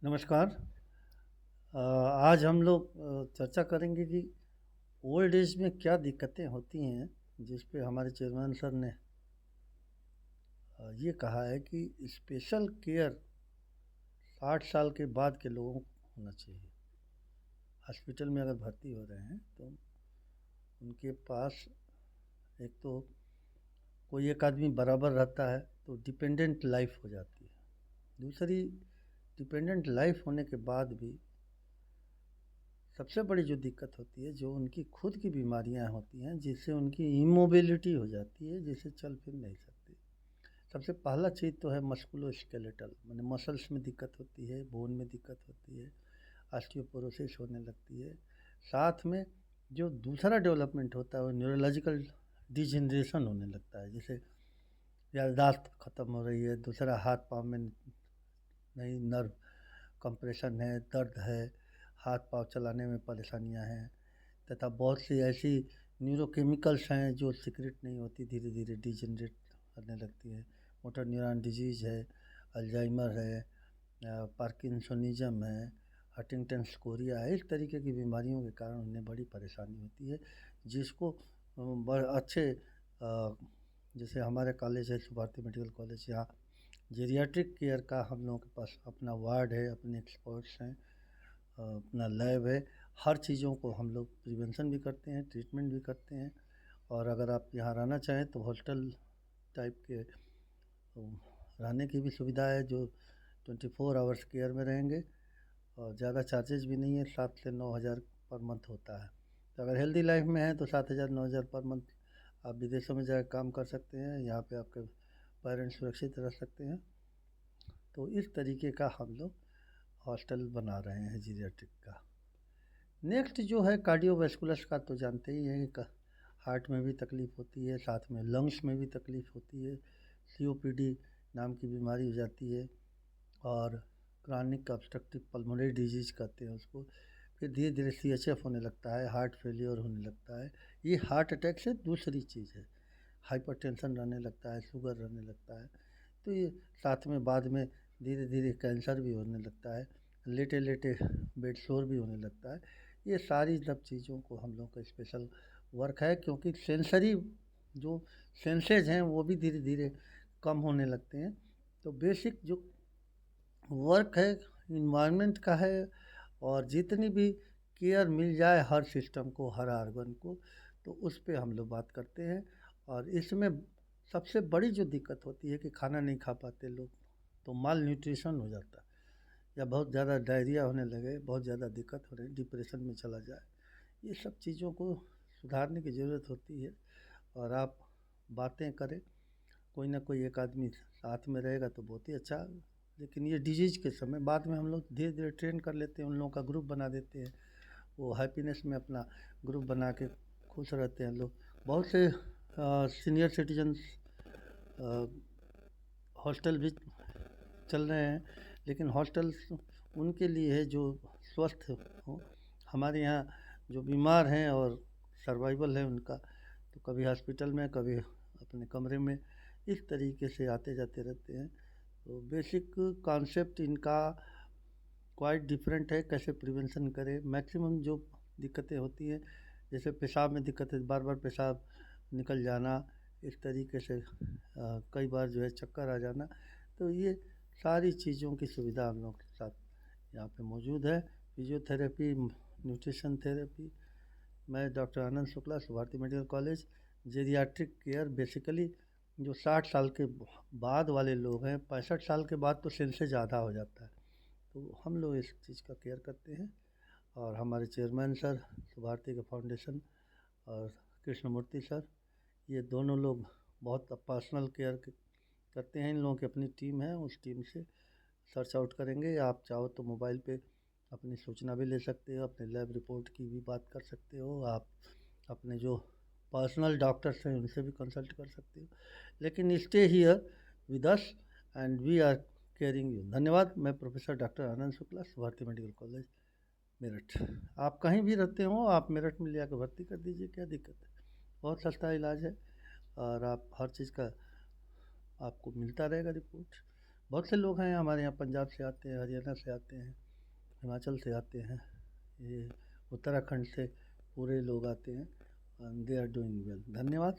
नमस्कार। आज हम लोग चर्चा करेंगे कि ओल्ड एज में क्या दिक्कतें होती हैं, जिस पे हमारे चेयरमैन सर ने ये कहा है कि स्पेशल केयर 60 साल के बाद के लोगों को होना चाहिए। हॉस्पिटल में अगर भर्ती हो रहे हैं तो उनके पास एक तो कोई एक आदमी बराबर रहता है तो डिपेंडेंट लाइफ हो जाती है। दूसरी, डिपेंडेंट लाइफ होने के बाद भी सबसे बड़ी जो दिक्कत होती है, जो उनकी खुद की बीमारियां होती हैं, जिससे उनकी इमोबिलिटी हो जाती है, जिससे चल फिर नहीं सकती। सबसे पहला चीज़ तो है मस्कुलोस्केलेटल, माने मसल्स में दिक्कत होती है, बोन में दिक्कत होती है, ऑस्टियोपोरोसिस होने लगती है। साथ में जो दूसरा डेवलपमेंट होता है वो न्यूरोलॉजिकल डिजेनरेशन होने लगता है, जैसे याददाश्त ख़त्म हो रही है, दूसरा हाथ पाँव में नहीं नर्व कंप्रेशन है, दर्द है, हाथ पाँव चलाने में परेशानियां हैं, तथा बहुत सी ऐसी न्यूरोकेमिकल्स हैं जो सीक्रेट नहीं होती, धीरे धीरे डिजेनरेट करने लगती है। मोटर न्यूरॉन डिजीज़ है, अल्जाइमर है, पार्किंसोनिज्म है, हंटिंगटन स्कोरिया है। इस तरीके की बीमारियों के कारण उन्हें बड़ी परेशानी होती है, जिसको बड़े अच्छे जैसे हमारे कॉलेज है सुभारती मेडिकल कॉलेज, यहाँ जेरियाट्रिक केयर का हम लोगों के पास अपना वार्ड है, अपने एक्सपर्ट्स हैं, अपना लैब है। हर चीज़ों को हम लोग प्रिवेंशन भी करते हैं, ट्रीटमेंट भी करते हैं। और अगर आप यहाँ रहना चाहें तो हॉस्टल टाइप के रहने की भी सुविधा है, जो 24 आवर्स केयर में रहेंगे। और ज़्यादा चार्जेज भी नहीं है, 7 से 9 हज़ार पर मंथ होता है। तो अगर हेल्दी लाइफ में है तो 7 हज़ार 9 हज़ार पर मंथ आप विदेशों में जाकर काम कर सकते हैं, यहाँ पे आपके पेरेंट्स सुरक्षित रह सकते हैं। तो इस तरीके का हम लोग हॉस्टल बना रहे हैं जीरियाट्रिक का। नेक्स्ट जो है कार्डियोवैस्कुलर का, तो जानते ही हैं कि हार्ट में भी तकलीफ़ होती है, साथ में लंग्स में भी तकलीफ़ होती है। सीओपीडी नाम की बीमारी हो जाती है, और क्रॉनिक ऑब्स्ट्रक्टिव पल्मोनरी डिजीज़ कहते हैं उसको। फिर धीरे धीरे सीएचएफ होने लगता है, हार्ट फेलियर होने लगता है। ये हार्ट अटैक से दूसरी चीज़ है। हाइपरटेंशन रहने लगता है, शुगर रहने लगता है। तो ये साथ में बाद में धीरे धीरे कैंसर भी होने लगता है, लेटे लेटे बेड शोर भी होने लगता है। ये सारी सब चीज़ों को हम लोग का स्पेशल वर्क है, क्योंकि सेंसरी जो सेंसेज हैं वो भी धीरे धीरे कम होने लगते हैं। तो बेसिक जो वर्क है इन्वायरमेंट का है, और जितनी भी केयर मिल जाए हर सिस्टम को, हर आर्गन को, तो उस पे हम लोग बात करते हैं। और इसमें सबसे बड़ी जो दिक्कत होती है कि खाना नहीं खा पाते लोग, तो माल न्यूट्रिशन हो जाता है, या बहुत ज़्यादा डायरिया होने लगे, बहुत ज़्यादा दिक्कत हो रही, डिप्रेशन में चला जाए। ये सब चीज़ों को सुधारने की ज़रूरत होती है। और आप बातें करें, कोई ना कोई एक आदमी साथ में रहेगा तो बहुत ही अच्छा। लेकिन ये डिजीज़ के समय बाद में हम लोग धीरे धीरे ट्रेन कर लेते हैं, उन लोगों का ग्रुप बना देते हैं, वो हैप्पीनेस में अपना ग्रुप बना के खुश रहते हैं लोग। बहुत से सीनियर सिटीजन्स हॉस्टल भी चल रहे हैं, लेकिन हॉस्टल्स उनके लिए है जो स्वस्थ हो। हमारे यहाँ जो बीमार हैं और सर्वाइवल है उनका, तो कभी हॉस्पिटल में, कभी अपने कमरे में, इस तरीके से आते जाते रहते हैं। तो बेसिक कॉन्सेप्ट इनका क्वाइट डिफरेंट है, कैसे प्रिवेंशन करें। मैक्सिमम जो दिक्कतें होती हैं, जैसे पेशाब में दिक्कत है, बार बार पेशाब निकल जाना, इस तरीके से कई बार जो है चक्कर आ जाना, तो ये सारी चीज़ों की सुविधा हम लोग के साथ यहाँ पे मौजूद है। Physiotherapy, nutrition therapy. मैं doctor Anand Shukla, Subharti medical college. Geriatric care basically जो 60 साल के बाद वाले लोग हैं, 65 साल के बाद तो सेंसेज ज़्यादा हो जाता है, तो हम लोग इस चीज़ का केयर करते हैं। और हमारे चेयरमैन सर सुभारती के फाउंडेशन, और कृष्णमूर्ति सर, ये दोनों लोग बहुत पर्सनल केयर करते हैं। इन लोगों की अपनी टीम है, उस टीम से सर्च आउट करेंगे। आप चाहो तो मोबाइल पे अपनी सूचना भी ले सकते हो, अपने लैब रिपोर्ट की भी बात कर सकते हो, आप अपने जो पर्सनल डॉक्टर्स हैं उनसे भी कंसल्ट कर सकते हो। लेकिन stay here with us and we are caring you. धन्यवाद। मैं professor doctor Anand Shukla, Subharti medical college, Meerut. आप कहीं भी रहते हो, आप मेरठ में ले आकर भर्ती कर दीजिए, क्या दिक्कत है। बहुत सस्ता इलाज है, और आप हर चीज़ का आपको मिलता रहेगा रिपोर्ट। बहुत से लोग हैं हमारे यहाँ, पंजाब से आते हैं, हरियाणा से आते हैं, हिमाचल से आते हैं, ये उत्तराखंड से पूरे लोग आते हैं, and they are doing well. धन्यवाद।